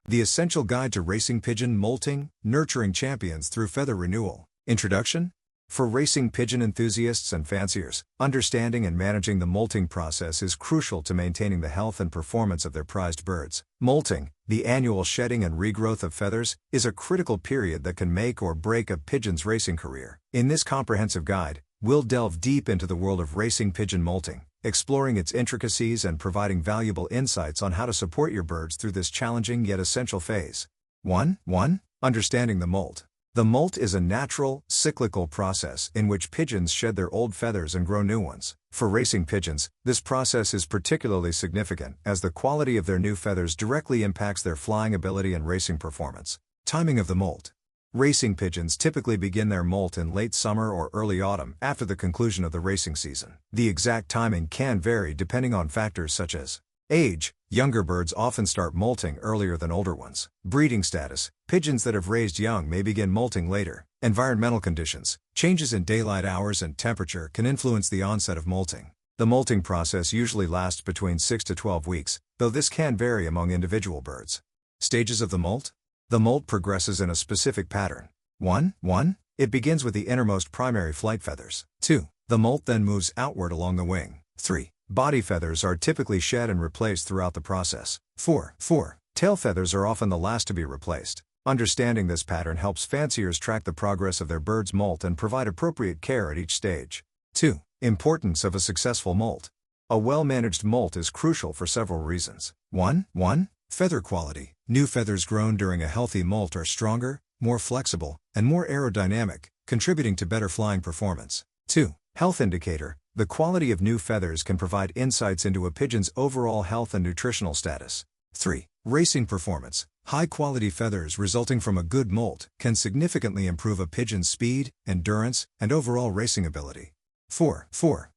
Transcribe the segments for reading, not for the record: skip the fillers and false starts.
The Essential Guide to Racing Pigeon Molting, Nurturing Champions Through Feather Renewal. Introduction. For racing pigeon enthusiasts and fanciers, understanding and managing the molting process is crucial to maintaining the health and performance of their prized birds. Molting, the annual shedding and regrowth of feathers, is a critical period that can make or break a pigeon's racing career. In this comprehensive guide, we'll delve deep into the world of racing pigeon molting, exploring its intricacies and providing valuable insights on how to support your birds through this challenging yet essential phase. 1. Understanding the molt. The molt is a natural, cyclical process in which pigeons shed their old feathers and grow new ones. For racing pigeons, this process is particularly significant as the quality of their new feathers directly impacts their flying ability and racing performance. Timing of the molt. Racing pigeons typically begin their molt in late summer or early autumn after the conclusion of the racing season. The exact timing can vary depending on factors such as age. Younger birds often start molting earlier than older ones. Breeding status. Pigeons that have raised young may begin molting later. Environmental conditions. Changes in daylight hours and temperature can influence the onset of molting. The molting process usually lasts between 6 to 12 weeks, though this can vary among individual birds. Stages of the molt. The molt progresses in a specific pattern. 1. It begins with the innermost primary flight feathers. 2. The molt then moves outward along the wing. 3. Body feathers are typically shed and replaced throughout the process. 4. Tail feathers are often the last to be replaced. Understanding this pattern helps fanciers track the progress of their bird's molt and provide appropriate care at each stage. 2. Importance of a successful molt. A well-managed molt is crucial for several reasons. 1. Feather quality. New feathers grown during a healthy molt are stronger, more flexible, and more aerodynamic, contributing to better flying performance. 2. Health indicator. The quality of new feathers can provide insights into a pigeon's overall health and nutritional status. 3. Racing performance. High-quality feathers resulting from a good molt can significantly improve a pigeon's speed, endurance, and overall racing ability. 4.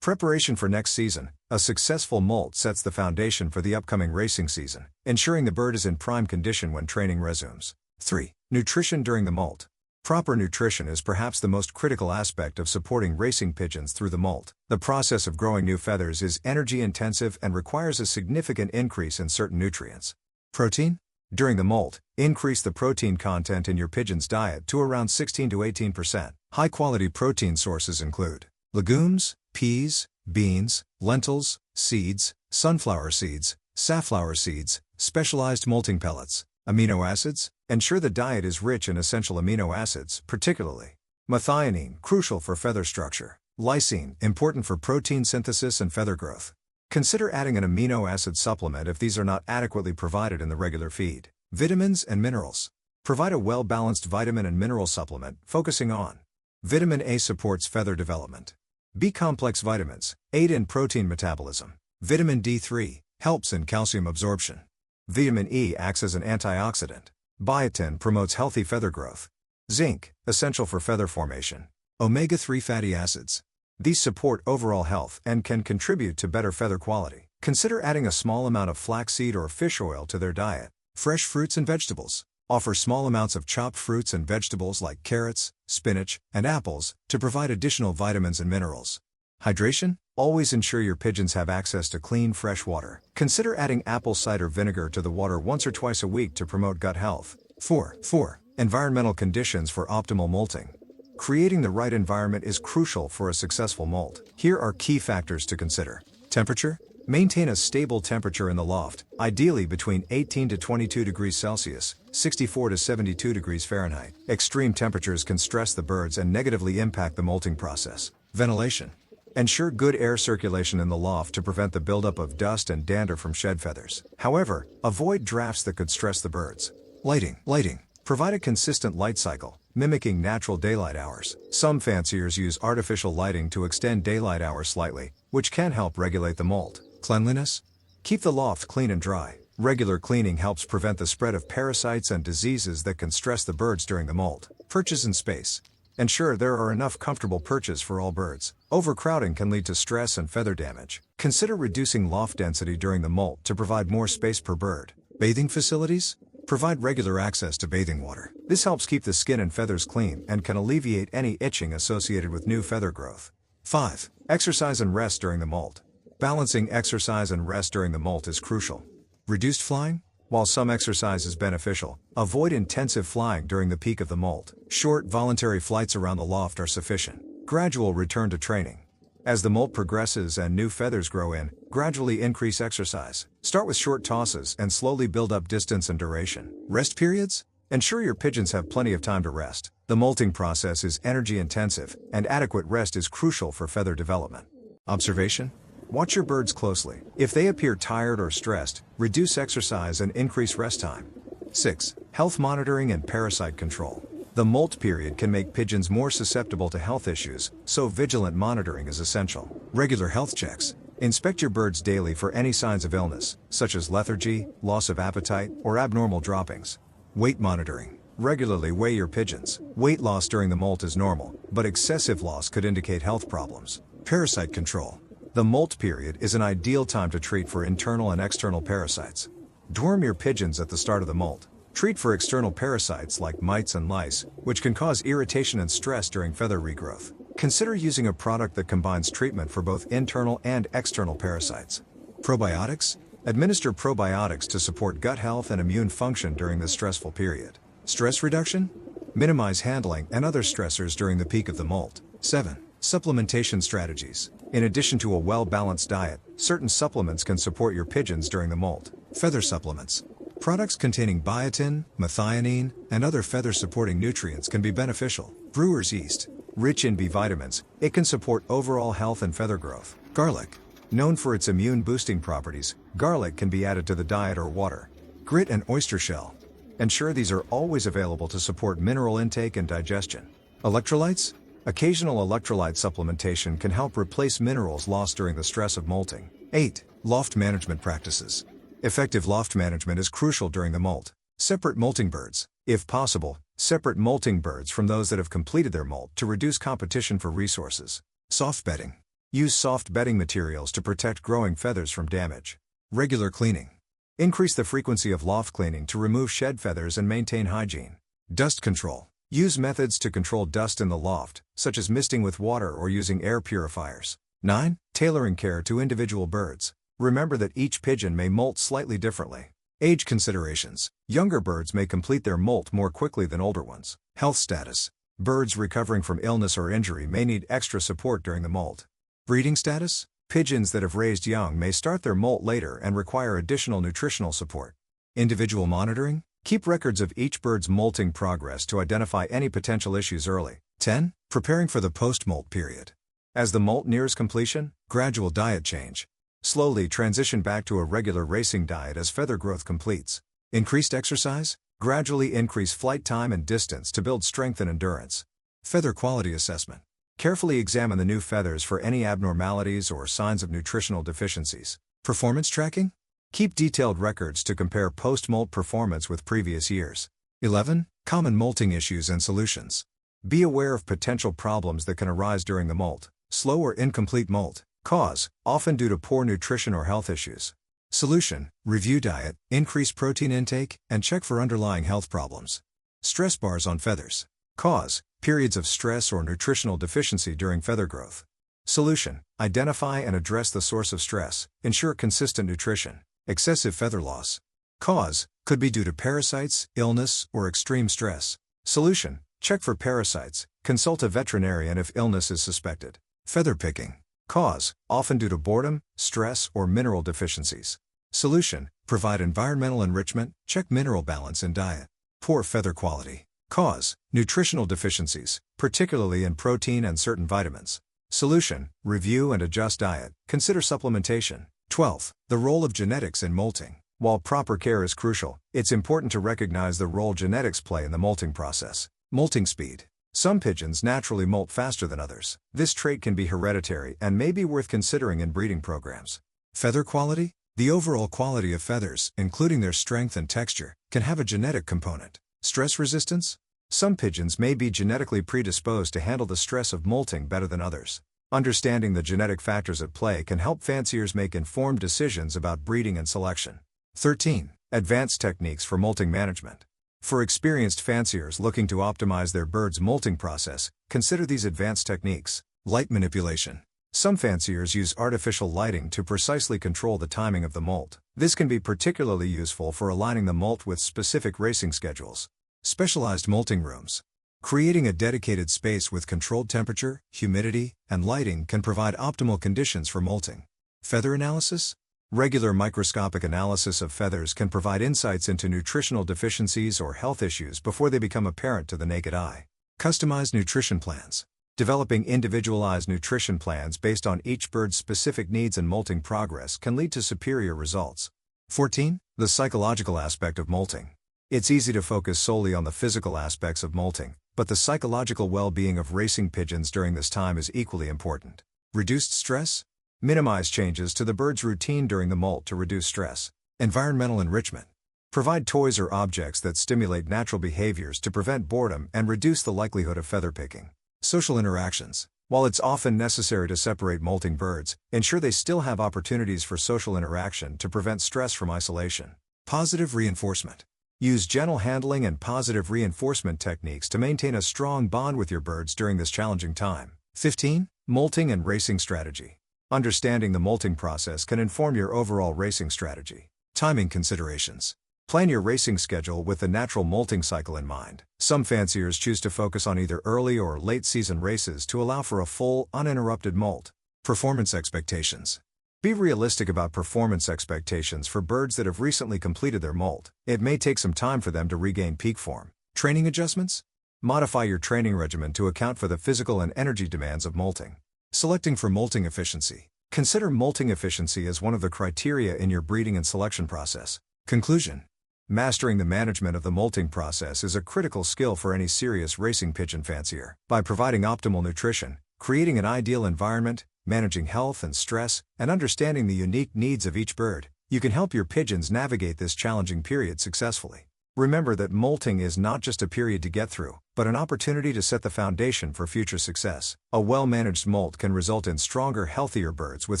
Preparation for next season. A successful molt sets the foundation for the upcoming racing season, ensuring the bird is in prime condition when training resumes. 3. Nutrition during the molt. Proper nutrition is perhaps the most critical aspect of supporting racing pigeons through the molt. The process of growing new feathers is energy-intensive and requires a significant increase in certain nutrients. Protein? During the molt, increase the protein content in your pigeon's diet to around 16 to 18%. High-quality protein sources include legumes, peas, beans, lentils, seeds, sunflower seeds, safflower seeds, specialized molting pellets. Amino acids. Ensure the diet is rich in essential amino acids, particularly methionine, crucial for feather structure. Lysine, important for protein synthesis and feather growth. Consider adding an amino acid supplement if these are not adequately provided in the regular feed. Vitamins and minerals. Provide a well-balanced vitamin and mineral supplement, focusing on vitamin A supports feather development. B-complex vitamins aid in protein metabolism. Vitamin D3 helps in calcium absorption. Vitamin E acts as an antioxidant. Biotin promotes healthy feather growth. Zinc, essential for feather formation. Omega-3 fatty acids. These support overall health and can contribute to better feather quality. Consider adding a small amount of flaxseed or fish oil to their diet. Fresh fruits and vegetables. Offer small amounts of chopped fruits and vegetables like carrots, spinach, and apples to provide additional vitamins and minerals. Hydration? Always ensure your pigeons have access to clean, fresh water. Consider adding apple cider vinegar to the water once or twice a week to promote gut health. 4. Environmental conditions for optimal molting. Creating the right environment is crucial for a successful molt. Here are key factors to consider. Temperature? Maintain a stable temperature in the loft, ideally between 18 to 22 degrees Celsius, 64 to 72 degrees Fahrenheit. Extreme temperatures can stress the birds and negatively impact the molting process. Ventilation. Ensure good air circulation in the loft to prevent the buildup of dust and dander from shed feathers. However, avoid drafts that could stress the birds. Lighting. Provide a consistent light cycle, mimicking natural daylight hours. Some fanciers use artificial lighting to extend daylight hours slightly, which can help regulate the molt. Cleanliness. Keep the loft clean and dry. Regular cleaning helps prevent the spread of parasites and diseases that can stress the birds during the molt. Perches and space. Ensure there are enough comfortable perches for all birds. Overcrowding can lead to stress and feather damage. Consider reducing loft density during the molt to provide more space per bird. Bathing facilities? Provide regular access to bathing water. This helps keep the skin and feathers clean and can alleviate any itching associated with new feather growth. 5. Exercise and rest during the molt. Balancing exercise and rest during the molt is crucial. Reduced flying? While some exercise is beneficial, avoid intensive flying during the peak of the molt. Short, voluntary flights around the loft are sufficient. Gradual return to training. As the molt progresses and new feathers grow in, gradually increase exercise. Start with short tosses and slowly build up distance and duration. Rest periods? Ensure your pigeons have plenty of time to rest. The molting process is energy intensive, and adequate rest is crucial for feather development. Observation? Watch your birds closely. If they appear tired or stressed, reduce exercise and increase rest time. 6. Health monitoring and parasite control. The molt period can make pigeons more susceptible to health issues, so vigilant monitoring is essential. Regular health checks. Inspect your birds daily for any signs of illness, such as lethargy, loss of appetite, or abnormal droppings. Weight monitoring. Regularly weigh your pigeons. Weight loss during the molt is normal, but excessive loss could indicate health problems. Parasite control. The molt period is an ideal time to treat for internal and external parasites. Deworm your pigeons at the start of the molt. Treat for external parasites like mites and lice, which can cause irritation and stress during feather regrowth. Consider using a product that combines treatment for both internal and external parasites. Probiotics? Administer probiotics to support gut health and immune function during this stressful period. Stress reduction? Minimize handling and other stressors during the peak of the molt. 7. Supplementation strategies. In addition to a well-balanced diet, certain supplements can support your pigeons during the molt. Feather supplements. Products containing biotin, methionine, and other feather-supporting nutrients can be beneficial. Brewer's yeast. Rich in B vitamins, it can support overall health and feather growth. Garlic. Known for its immune-boosting properties, garlic can be added to the diet or water. Grit and oyster shell. Ensure these are always available to support mineral intake and digestion. Electrolytes? Occasional electrolyte supplementation can help replace minerals lost during the stress of molting. 8. Loft management practices. Effective loft management is crucial during the molt. Separate molting birds. If possible, separate molting birds from those that have completed their molt to reduce competition for resources. Soft bedding. Use soft bedding materials to protect growing feathers from damage. Regular cleaning. Increase the frequency of loft cleaning to remove shed feathers and maintain hygiene. Dust control. Use methods to control dust in the loft, such as misting with water or using air purifiers. 9. Tailoring care to individual birds. Remember that each pigeon may molt slightly differently. Age considerations. Younger birds may complete their molt more quickly than older ones. Health status. Birds recovering from illness or injury may need extra support during the molt. Breeding status. Pigeons that have raised young may start their molt later and require additional nutritional support. Individual monitoring. Keep records of each bird's molting progress to identify any potential issues early. 10. Preparing for the post-molt period. As the molt nears completion, gradual diet change. Slowly transition back to a regular racing diet as feather growth completes. Increased exercise? Gradually increase flight time and distance to build strength and endurance. Feather quality assessment. Carefully examine the new feathers for any abnormalities or signs of nutritional deficiencies. Performance tracking? Keep detailed records to compare post-molt performance with previous years. 11. Common molting issues and solutions. Be aware of potential problems that can arise during the molt. Slow or incomplete molt. Cause, often due to poor nutrition or health issues. Solution, review diet, increase protein intake, and check for underlying health problems. Stress bars on feathers. Cause, periods of stress or nutritional deficiency during feather growth. Solution, identify and address the source of stress, ensure consistent nutrition. Excessive feather loss. Cause, could be due to parasites, illness, or extreme stress. Solution, check for parasites, consult a veterinarian if illness is suspected. Feather picking. Cause, often due to boredom, stress, or mineral deficiencies. Solution, provide environmental enrichment, check mineral balance in diet. Poor feather quality. Cause, nutritional deficiencies, particularly in protein and certain vitamins. Solution, review and adjust diet, consider supplementation. 12. The role of genetics in molting. While proper care is crucial, it's important to recognize the role genetics play in the molting process. Molting speed. Some pigeons naturally molt faster than others. This trait can be hereditary and may be worth considering in breeding programs. Feather quality. The overall quality of feathers, including their strength and texture, can have a genetic component. Stress resistance. Some pigeons may be genetically predisposed to handle the stress of molting better than others. Understanding the genetic factors at play can help fanciers make informed decisions about breeding and selection. 13. Advanced techniques for molting management. For experienced fanciers looking to optimize their bird's molting process, consider these advanced techniques. Light manipulation. Some fanciers use artificial lighting to precisely control the timing of the molt. This can be particularly useful for aligning the molt with specific racing schedules. Specialized molting rooms. Creating a dedicated space with controlled temperature, humidity, and lighting can provide optimal conditions for molting. Feather analysis? Regular microscopic analysis of feathers can provide insights into nutritional deficiencies or health issues before they become apparent to the naked eye. Customized nutrition plans. Developing individualized nutrition plans based on each bird's specific needs and molting progress can lead to superior results. 14. The psychological aspect of molting. It's easy to focus solely on the physical aspects of molting, but the psychological well-being of racing pigeons during this time is equally important. Reduced stress? Minimize changes to the bird's routine during the molt to reduce stress. Environmental enrichment. Provide toys or objects that stimulate natural behaviors to prevent boredom and reduce the likelihood of feather picking. Social interactions. While it's often necessary to separate molting birds, ensure they still have opportunities for social interaction to prevent stress from isolation. Positive reinforcement. Use gentle handling and positive reinforcement techniques to maintain a strong bond with your birds during this challenging time. 15. Molting and racing strategy. Understanding the molting process can inform your overall racing strategy. Timing considerations. Plan your racing schedule with the natural molting cycle in mind. Some fanciers choose to focus on either early or late season races to allow for a full, uninterrupted molt. Performance expectations. Be realistic about performance expectations for birds that have recently completed their molt. It may take some time for them to regain peak form. Training adjustments? Modify your training regimen to account for the physical and energy demands of molting. Selecting for molting efficiency. Consider molting efficiency as one of the criteria in your breeding and selection process. Conclusion. Mastering the management of the molting process is a critical skill for any serious racing pigeon fancier. By providing optimal nutrition, creating an ideal environment, managing health and stress, and understanding the unique needs of each bird, you can help your pigeons navigate this challenging period successfully. Remember that molting is not just a period to get through, but an opportunity to set the foundation for future success. A well-managed molt can result in stronger, healthier birds with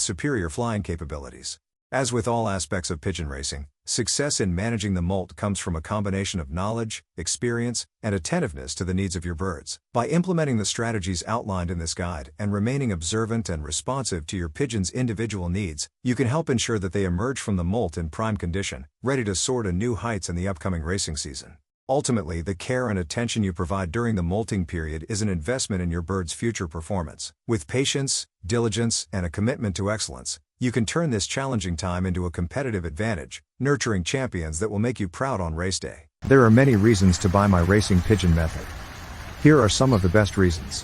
superior flying capabilities. As with all aspects of pigeon racing, success in managing the molt comes from a combination of knowledge, experience, and attentiveness to the needs of your birds. By implementing the strategies outlined in this guide and remaining observant and responsive to your pigeons' individual needs, you can help ensure that they emerge from the molt in prime condition, ready to soar to new heights in the upcoming racing season. Ultimately, the care and attention you provide during the molting period is an investment in your bird's future performance. With patience, diligence, and a commitment to excellence, you can turn this challenging time into a competitive advantage, nurturing champions that will make you proud on race day. There are many reasons to buy my Racing Pigeon method. Here are some of the best reasons.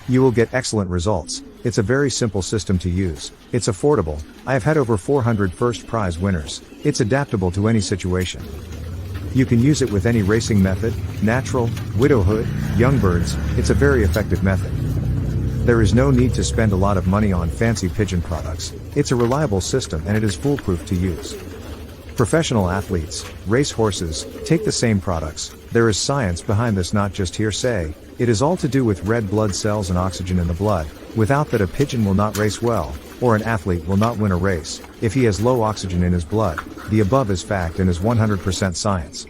You will get excellent results. It's a very simple system to use. It's affordable. I have had over 400 first prize winners. It's adaptable to any situation. You can use it with any racing method, natural, widowhood, young birds. It's a very effective method. There is no need to spend a lot of money on fancy pigeon products. It's a reliable system and it is foolproof to use. Professional athletes, race horses, take the same products. There is science behind this, not just hearsay. It is all to do with red blood cells and oxygen in the blood. Without that, a pigeon will not race well, or an athlete will not win a race. If he has low oxygen in his blood, the above is fact and is 100% science.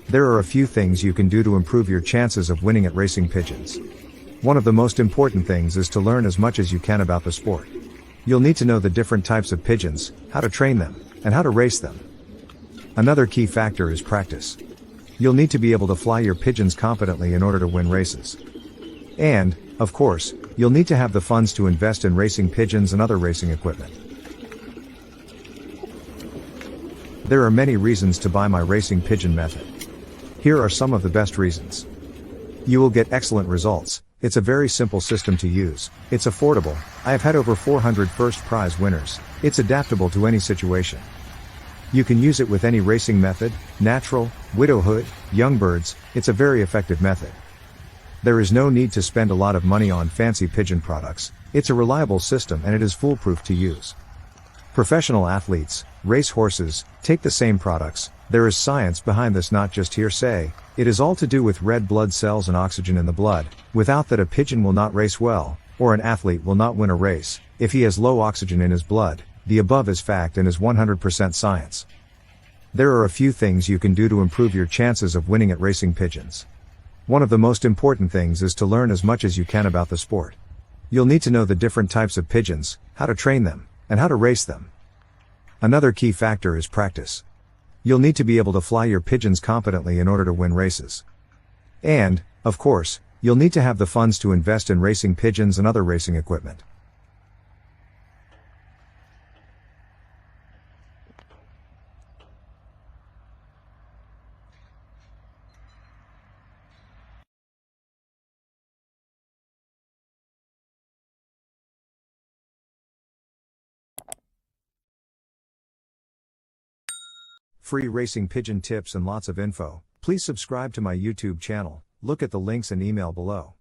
There are a few things you can do to improve your chances of winning at racing pigeons. One of the most important things is to learn as much as you can about the sport. You'll need to know the different types of pigeons, how to train them, and how to race them. Another key factor is practice. You'll need to be able to fly your pigeons competently in order to win races. And, of course, you'll need to have the funds to invest in racing pigeons and other racing equipment. There are many reasons to buy my Racing Pigeon method. Here are some of the best reasons. You will get excellent results. It's a very simple system to use. It's affordable. I have had over 400 first prize winners. It's adaptable to any situation. You can use it with any racing method, natural, widowhood, young birds. It's a very effective method. There is no need to spend a lot of money on fancy pigeon products. It's a reliable system and it is foolproof to use. Professional athletes, race horses, take the same products. There is science behind this, not just hearsay. It is all to do with red blood cells and oxygen in the blood. Without that, a pigeon will not race well, or an athlete will not win a race. If he has low oxygen in his blood, the above is fact and is 100% science. There are a few things you can do to improve your chances of winning at racing pigeons. One of the most important things is to learn as much as you can about the sport. You'll need to know the different types of pigeons, how to train them, and how to race them. Another key factor is practice. You'll need to be able to fly your pigeons competently in order to win races. And, of course, you'll need to have the funds to invest in racing pigeons and other racing equipment. Free racing pigeon tips and lots of info. Please subscribe to my YouTube channel, look at the links and email below.